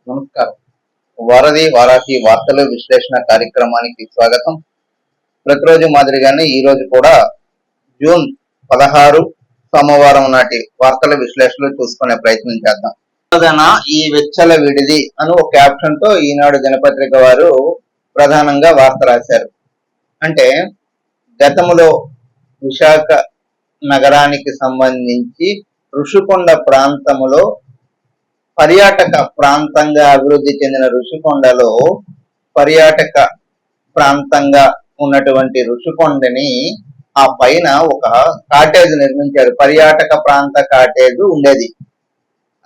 నమస్కారం. వారధి వారాహి వార్తలు విశ్లేషణ కార్యక్రమానికి స్వాగతం. ప్రతిరోజు మాదిరిగానే ఈ రోజు కూడా జూన్ 16 సోమవారం నాటి వార్తల విశ్లేషణలు చూసుకునే ప్రయత్నం చేద్దాం. ఈ వెచ్చల విడిది అని ఒక క్యాప్షన్ తో ఈనాడు దినపత్రిక వారు ప్రధానంగా వార్త రాశారు. అంటే గతంలో విశాఖ నగరానికి సంబంధించి ఋషికొండ ప్రాంతములో పర్యాటక ప్రాంతంగా అభివృద్ధి చెందిన ఋషికొండలో పర్యాటక ప్రాంతంగా ఉన్నటువంటి ఋషికొండని ఆ పైన ఒక కాటేజ్ నిర్మించారు. పర్యాటక ప్రాంత కాటేజ్ ఉండేది.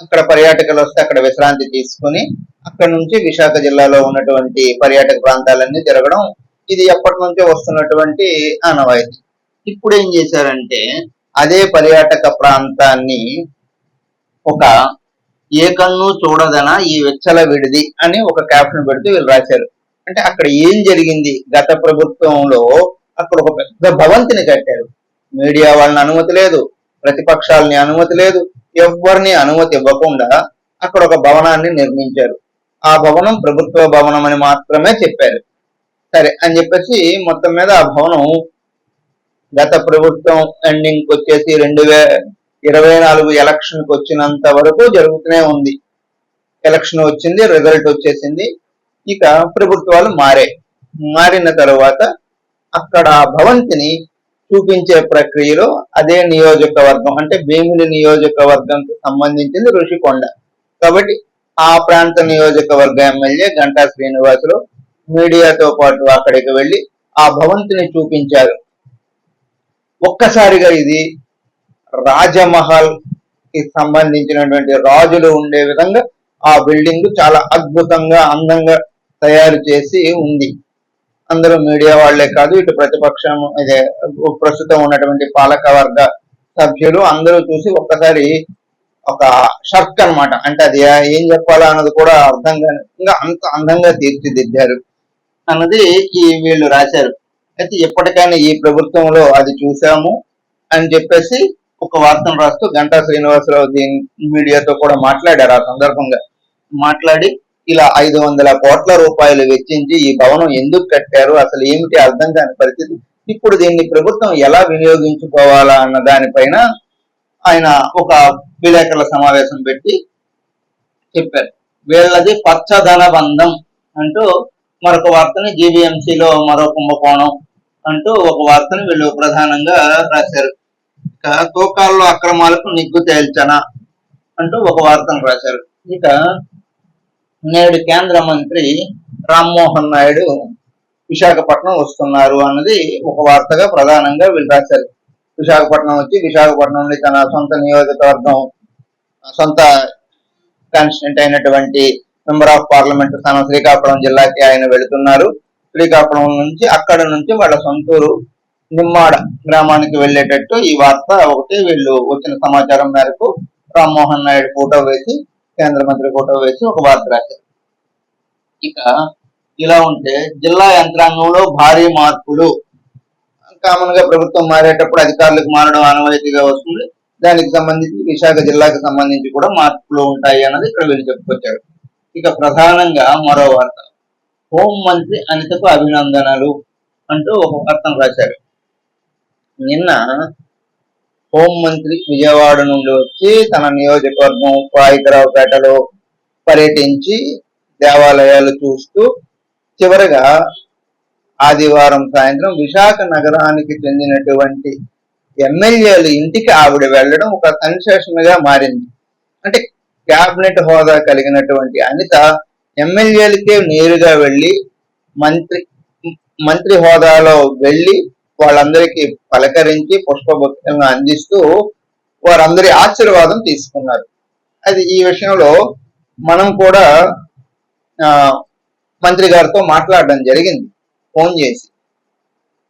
అక్కడ పర్యాటకులు వస్తే అక్కడ విశ్రాంతి తీసుకుని అక్కడ నుంచి విశాఖ జిల్లాలో ఉన్నటువంటి పర్యాటక ప్రాంతాలన్నీ తిరగడం ఇది ఎప్పటి నుంచో వస్తున్నటువంటి ఆనవాయితీ. ఇప్పుడు ఏం చేశారంటే అదే పర్యాటక ప్రాంతాన్ని ఒక ఏ కన్ను చూడదన ఈ వెచ్చల విడిది అని ఒక క్యాప్షన్ పెడుతూ వీళ్ళు రాశారు. అంటే అక్కడ ఏం జరిగింది? గత ప్రభుత్వంలో అక్కడ ఒక పెద్ద భవంతిని కట్టారు. మీడియా వాళ్ళని అనుమతి లేదు, ప్రతిపక్షాలని అనుమతి లేదు, ఎవరిని అనుమతి ఇవ్వకుండా అక్కడ ఒక భవనాన్ని నిర్మించారు. ఆ భవనం ప్రభుత్వ భవనం అని మాత్రమే చెప్పారు. సరే అని చెప్పేసి మొత్తం మీద ఆ భవనం గత ప్రభుత్వం ఎండింగ్ వచ్చేసి 2024 ఎలక్షన్ కి వచ్చినంత వరకు జరుగుతూనే ఉంది. ఎలక్షన్ వచ్చింది, రిజల్ట్ వచ్చేసింది. ఇక ప్రభుత్వాలు మారిన తర్వాత అక్కడ భవంతిని చూపించే ప్రక్రియలో అదే నియోజకవర్గం అంటే భీమిలి నియోజకవర్గంకి సంబంధించింది ఋషికొండ కాబట్టి ఆ ప్రాంత నియోజకవర్గ ఎమ్మెల్యే గంటా శ్రీనివాసులు మీడియాతో పాటు అక్కడికి వెళ్లి ఆ భవంతిని చూపించారు. ఒక్కసారిగా ఇది రాజమహల్ కి సంబంధించినటువంటి రాజులు ఉండే విధంగా ఆ బిల్డింగ్ చాలా అద్భుతంగా అందంగా తయారు చేసి ఉంది. అందరూ మీడియా వాళ్లే కాదు, ఇటు ప్రతిపక్షం ఇదే ప్రస్తుతం ఉన్నటువంటి పాలక వర్గ సభ్యులు అందరూ చూసి ఒక్కసారి ఒక షర్క్ అనమాట. అంటే అది ఏం చెప్పాలా అన్నది కూడా ఇంకా అంత అందంగా తీర్చిదిద్దారు అన్నది వీళ్ళు రాశారు. అయితే ఎప్పటికైనా ఈ ప్రభుత్వంలో అది చూసాము అని చెప్పేసి ఒక వార్తను రాస్తూ గంటా శ్రీనివాసరావు దీని మీడియాతో కూడా మాట్లాడారు. ఆ సందర్భంగా మాట్లాడి ఇలా 500 కోట్ల రూపాయలు వెచ్చించి ఈ భవనం ఎందుకు కట్టారు, అసలు ఏమిటి అర్థం కాని పరిస్థితి, ఇప్పుడు దీన్ని ప్రభుత్వం ఎలా వినియోగించుకోవాలా అన్న దానిపైన ఆయన ఒక విలేకరుల సమావేశం పెట్టి చెప్పారు. వీళ్ళది పచ్చదన బంధం అంటూ మరొక వార్తని జీబీఎంసీలో మరో కుంభకోణం అంటూ ఒక వార్తని వీళ్ళు ప్రధానంగా రాశారు. ఇక తూకాల్లో అక్రమాలకు నిగ్గు తేల్చన అంటూ ఒక వార్తను రాశారు. ఇక నేడు కేంద్ర మంత్రి రామ్మోహన్ నాయుడు విశాఖపట్నం వస్తున్నారు అన్నది ఒక వార్తగా ప్రధానంగా వీళ్ళు రాశారు. విశాఖపట్నం వచ్చి విశాఖపట్నంలో తన సొంత నియోజకవర్గం సొంత కాన్స్టిట్యూంట్ అయినటువంటి మెంబర్ ఆఫ్ పార్లమెంట్ స్థానం శ్రీకాకుళం జిల్లాకి ఆయన వెళుతున్నారు. శ్రీకాకుళం నుంచి అక్కడ నుంచి వాళ్ళ సొంతూరు నిమ్మాడ గ్రామానికి వెళ్లేటట్టు ఈ వార్త ఒకటి వీళ్ళు వచ్చిన సమాచారం మేరకు రామ్మోహన్ నాయుడు ఫోటో వేసి కేంద్ర మంత్రి ఫోటో వేసి ఒక వార్త రాశారు. ఇక ఇలా ఉంటే జిల్లా యంత్రాంగంలో భారీ మార్పులు. కామన్ గా ప్రభుత్వం మారేటప్పుడు అధికారులకు మారడం ఆనవాయితీగా వస్తుంది. దానికి సంబంధించి విశాఖ జిల్లాకు సంబంధించి కూడా మార్పులు ఉంటాయి అన్నది ఇక్కడ వీళ్ళు చెప్పుకొచ్చారు. ఇక ప్రధానంగా మరో వార్త, హోం మంత్రి అనితకు అభినందనలు అంటూ ఒక వార్తను రాశారు. నిన్న హోంమంత్రి విజయవాడ నుండి వచ్చి తన నియోజకవర్గం పాయికరావుపేటలో పర్యటించి దేవాలయాలు చూస్తూ చివరిగా ఆదివారం సాయంత్రం విశాఖ నగరానికి చెందినటువంటి ఎమ్మెల్యేలు ఇంటికి ఆవిడ వెళ్ళడం ఒక సెన్సేషన్ గా మారింది. అంటే క్యాబినెట్ హోదా కలిగినటువంటి అనిత ఎమ్మెల్యేలకే నేరుగా వెళ్ళి మంత్రి హోదాలో వెళ్ళి వాళ్ళందరికీ పలకరించి పుష్పగుచ్ఛంగా అందిస్తూ వారందరి ఆశీర్వాదం తీసుకున్నారు. అది ఈ విషయంలో మనం కూడా మంత్రి గారితో మాట్లాడడం జరిగింది, ఫోన్ చేసి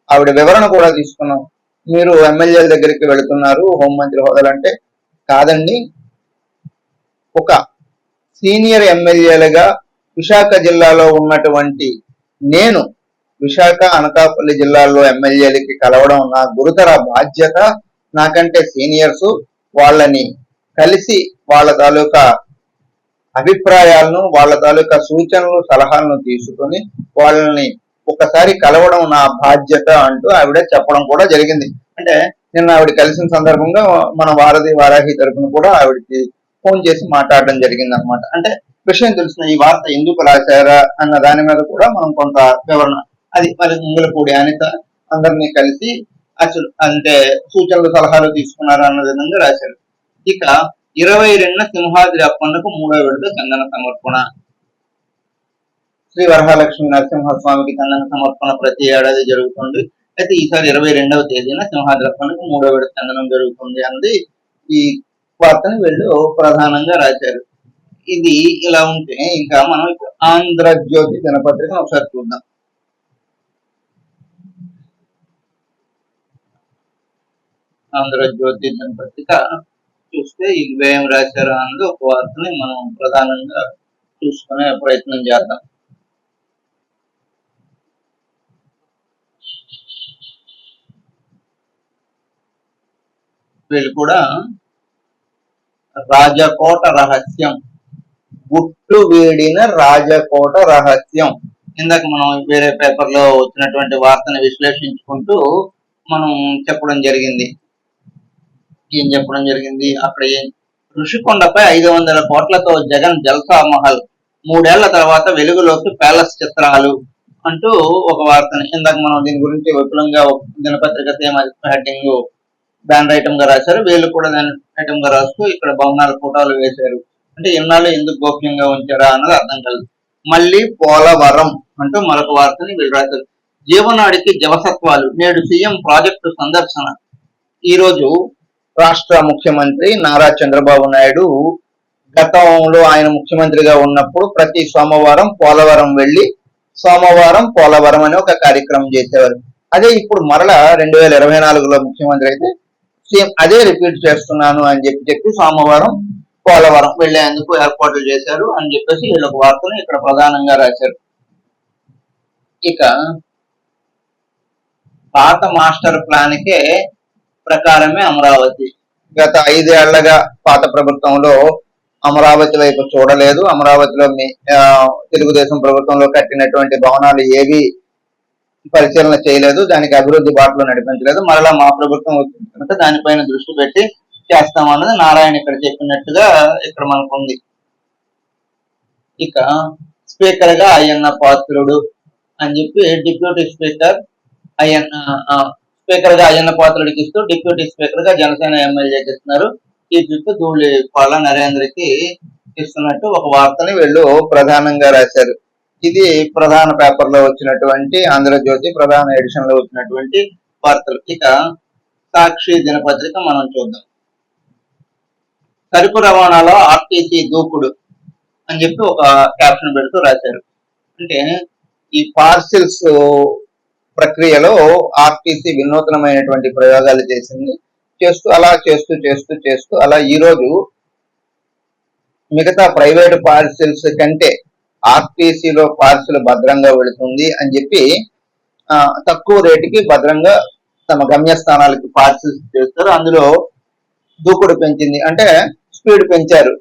ఆవిడ వివరణ కూడా తీసుకున్నాం. మీరు ఎమ్మెల్యేల దగ్గరికి వెళుతున్నారు హోంమంత్రి హోదాలు అంటే, కాదండి, ఒక సీనియర్ ఎమ్మెల్యేలుగా విశాఖ జిల్లాలో ఉన్నటువంటి నేను విశాఖ అనకాపల్లి జిల్లాల్లో ఎమ్మెల్యేలకి కలవడం నా గురుతర బాధ్యత. నాకంటే సీనియర్స్ వాళ్ళని కలిసి వాళ్ళ తాలూకా అభిప్రాయాలను, వాళ్ళ తాలూకా సూచనలు సలహాలను తీసుకొని వాళ్ళని ఒకసారి కలవడం నా బాధ్యత అంటూ ఆవిడ చెప్పడం కూడా జరిగింది. అంటే నిన్న ఆవిడ కలిసిన సందర్భంగా మన వారాహి తరపున కూడా ఆవిడకి ఫోన్ చేసి మాట్లాడడం జరిగింది అనమాట. అంటే విషయం తెలిసిన ఈ వార్త ఎందుకు రాశారా అన్న దాని మీద కూడా మనం కొంత వివరణ, అది మరి ముంగలపూడి అనిత అందరినీ కలిసి అసలు అంటే సూచనలు సలహాలు తీసుకున్నారు అన్న విధంగా రాశారు. ఇక 22న సింహాద్రి అప్పన్నకు 3వ విడత చందన సమర్పణ. శ్రీ వరహాలక్ష్మి నరసింహస్వామికి చందన సమర్పణ ప్రతి ఏడాది జరుగుతుంది. అయితే ఈసారి 22వ తేదీన సింహాద్రి అప్పన్నకు 3వ విడత చందనం జరుగుతుంది అన్నది ఈ వార్తని వీళ్ళు ప్రధానంగా రాశారు. ఇది ఇలా ఉంటే ఇంకా మనం ఆంధ్రజ్యోతి దినపత్రికను ఒకసారి చూద్దాం. ఆంధ్రజ్యోతి దినపత్రిక చూస్తే ఇది ఏం రాశారు అన్నది ఒక వార్తని మనం ప్రధానంగా చూసుకునే ప్రయత్నం చేద్దాం. వీళ్ళు కూడా రాజకోట రహస్యం, గుట్టు వీడిన రాజకోట రహస్యం. ఇందాక మనం వేరే పేపర్లో వచ్చినటువంటి వార్తని విశ్లేషించుకుంటూ మనం చెప్పడం జరిగింది. ఏం చెప్పడం జరిగింది అక్కడ? ఋషికొండపై 500 కోట్లతో జగన్ జల్సా మహల్, 3 ఏళ్ల తర్వాత వెలుగులోకి ప్యాలెస్ చిత్రాలు అంటూ ఒక వార్తని ఇందాక మనం దీని గురించి విపులంగా దినపత్రిక సేమ్ హెడ్డింగ్ బ్యానర్ ఐటమ్ గా రాశారు. వీళ్ళు కూడా దాని ఐటమ్ గా రాస్తూ ఇక్కడ భవనాల ఫోటోలు వేశారు. అంటే ఇన్నాళ్ళు ఎందుకు గోప్యంగా ఉంచారా అన్నది అర్థం కాదు. మళ్ళీ పోలవరం అంటూ మరొక వార్తని వీళ్ళు రాశారు. జీవనాడికి జవసత్వాలు, నేడు సీఎం ప్రాజెక్టు సందర్శన. ఈ రోజు రాష్ట్ర ముఖ్యమంత్రి నారా చంద్రబాబు నాయుడు గతంలో ఆయన ముఖ్యమంత్రిగా ఉన్నప్పుడు ప్రతి సోమవారం పోలవరం వెళ్లి సోమవారం పోలవరం అనే ఒక కార్యక్రమం చేసేవారు. అదే ఇప్పుడు మరలా 2024లో ముఖ్యమంత్రి అయితే సేమ్ అదే రిపీట్ చేస్తున్నాను అని చెప్పి సోమవారం పోలవరం వెళ్లేందుకు ఏర్పాట్లు చేశారు అని చెప్పేసి వీళ్ళొక వార్తను ఇక్కడ ప్రధానంగా రాశారు. ఇక పాత మాస్టర్ ప్లాన్ కే ప్రకారమే అమరావతి. గత 5 ఏళ్లగా పాత ప్రభుత్వంలో అమరావతి వైపు చూడలేదు. అమరావతిలో తెలుగుదేశం ప్రభుత్వంలో కట్టినటువంటి భవనాలు ఏవి పరిశీలన చేయలేదు, దానికి అభివృద్ధి బాటలో నడిపించలేదు. మరలా మా ప్రభుత్వం వచ్చింది కనుక దానిపైన దృష్టి పెట్టి చేస్తామన్నది నారాయణ ఇక్కడ చెప్పినట్టుగా ఇక్కడ మనకు ఉంది. ఇక స్పీకర్ గా అయ్యన్న పాత్రుడు అని చెప్పి డిప్యూటీ స్పీకర్ స్పీకర్ గా అయ్యన్న పాత్రుడికి ఇస్తూ డిప్యూటీ స్పీకర్ గా జనసేన ఎమ్మెల్యేకి ఇస్తున్నారు. ఈ చుట్టూ ధూళిపాల నరేంద్రకి ఇస్తున్నట్టు ఒక వార్తని వీళ్ళు ప్రధానంగా రాశారు. ఇది ప్రధాన పేపర్ లో వచ్చినటువంటి ఆంధ్రజ్యోతి ప్రధాన ఎడిషన్ లో వచ్చినటువంటి వార్తలు. ఇక సాక్షి దినపత్రిక మనం చూద్దాం. సరుకు రవాణాలో ఆర్టీసీ దూకుడు అని చెప్పి ఒక క్యాప్షన్ పెడుతూ రాశారు. అంటే ఈ పార్సిల్స్ ప్రక్రియలో ఆర్టీసీ వినూత్నమైనటువంటి ప్రయోగాలు చేసింది. చేస్తూ అలా ఈ రోజు మిగతా ప్రైవేట్ పార్సిల్స్ కంటే ఆర్టీసీలో పార్సిల్ భద్రంగా వెళుతుంది అని చెప్పి తక్కువ రేటుకి భద్రంగా తమ గమ్యస్థానాలకి పార్సిల్స్ చేస్తారు. అందులో దూకుడు పెంచింది, అంటే స్పీడ్ పెంచారు.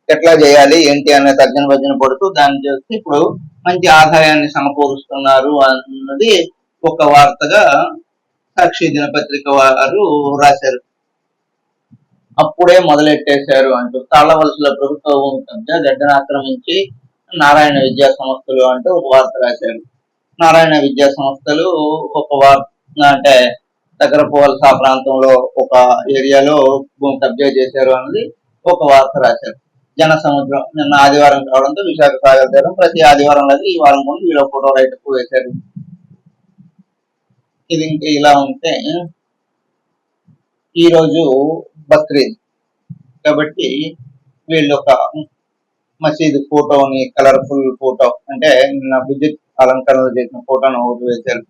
ఎట్లా చేయాలి ఏంటి అనే తర్జన భర్జన పడుతూ దాన్ని చేస్తే ఇప్పుడు మంచి ఆదాయాన్ని సమకూరుస్తున్నారు అన్నది ఒక వార్తగా సాక్షి దినపత్రిక వారు రాశారు. అప్పుడే మొదలెట్టేశారు అంటూ తాళవలసల ప్రభుత్వ భూమి కబ్జా గడ్డను ఆక్రమించి నారాయణ విద్యా సంస్థలు అంటూ ఒక వార్త రాశారు. నారాయణ విద్యా సంస్థలు ఒక వార్త అంటే దగ్గర పోవలస ప్రాంతంలో ఒక ఏరియాలో భూమి కబ్జా చేశారు అన్నది ఒక వార్త రాశారు. జన సముద్రం నిన్న ఆదివారం కావడంతో విశాఖ సాగర్ తీరం ప్రతి ఆదివారం లాగా ఈ వారం కూడా వీళ్ళ ఫోటో రైట్కు వేశారు. ఇది ఇంకా ఇలా ఉంటే ఈరోజు బక్రీద్ కాబట్టి వీళ్ళు ఒక మసీదు ఫోటోని కలర్ఫుల్ ఫోటో అంటే విద్యుత్ అలంకరణలు చేసిన ఫోటోను ఒకటి వేశారు.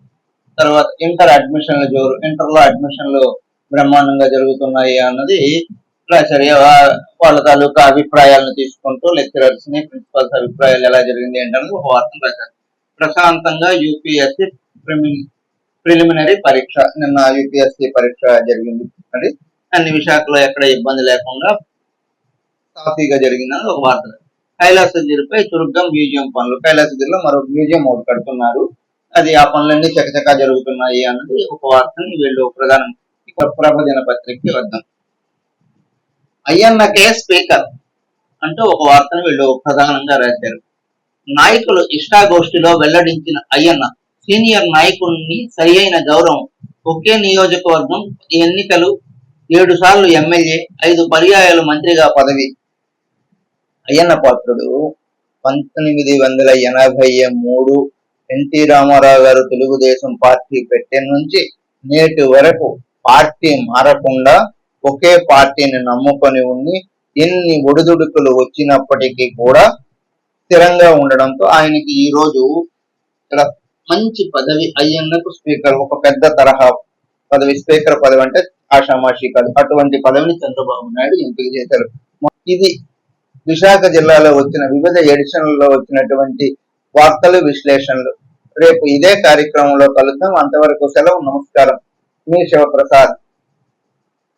తర్వాత ఇంటర్ అడ్మిషన్ల జోరు, ఇంటర్లో అడ్మిషన్లు బ్రహ్మాండంగా జరుగుతున్నాయి అన్నది రాశారు. వాళ్ళ తాలూకా అభిప్రాయాలను తీసుకుంటూ లెక్చరర్స్ ని ప్రిన్సిపల్స్ అభిప్రాయాలు ఎలా జరిగింది ఏంటనేది ఒక వార్తను రాశారు. ప్రశాంతంగా యూపీఎస్సీ ప్రిలిమినరీ పరీక్ష, నిన్న యూపీఎస్సీ పరీక్ష జరిగింది. అది అన్ని విషయాల్లో ఎక్కడ ఇబ్బంది లేకుండా సాఫీగా జరిగిందని ఒక వార్త. కైలాసగిరిపై చురుగ్గా మ్యూజియం పనులు. కైలాసగిరిలో మరో మ్యూజియం ఒకటి కడుతున్నారు. అది ఆ పనులన్నీ చకచకా జరుగుతున్నాయి అన్నది ఒక వార్తని వీళ్ళు ప్రధానం ప్రభ దినపత్రికకి వద్దాం. అయ్యన్నకే స్పీకర్ అంటూ ఒక వార్తను వీళ్ళు ప్రధానంగా రాశారు. నాయకులు ఇష్టాగోష్ఠిలో వెల్లడించిన అయ్యన్న సీనియర్ నాయకుడిని సరి అయిన గౌరవం. ఒకే నియోజకవర్గం ఎన్నికలు 7 సార్లు ఎమ్మెల్యే, 5 పర్యాయాలు మంత్రిగా పదవి. అయ్యన్న పాత్రుడు 1983 ఎన్టీ రామారావు గారు తెలుగుదేశం పార్టీ పెట్టే నుంచి నేటి వరకు పార్టీ మారకుండా ఒకే పార్టీని నమ్ముకొని ఉండి ఎన్ని ఒడిదుడుకులు వచ్చినప్పటికీ కూడా స్థిరంగా ఉండడంతో ఆయనకి ఈ రోజు ఇక్కడ మంచి పదవి. అయ్యన్నకు స్పీకర్ ఒక పెద్ద తరహా పదవి. స్పీకర్ పదవి అంటే ఆషామాషి కాదు. అటువంటి పదవిని చంద్రబాబు నాయుడు ఎంపిక చేశారు. ఇది విశాఖ జిల్లాలో వచ్చిన వివిధ ఎడిషన్లలో వచ్చినటువంటి వార్తలు, విశ్లేషణలు. రేపు ఇదే కార్యక్రమంలో కలుద్దాం. అంతవరకు సెలవు. నమస్కారం. మీ శివప్రసాద్.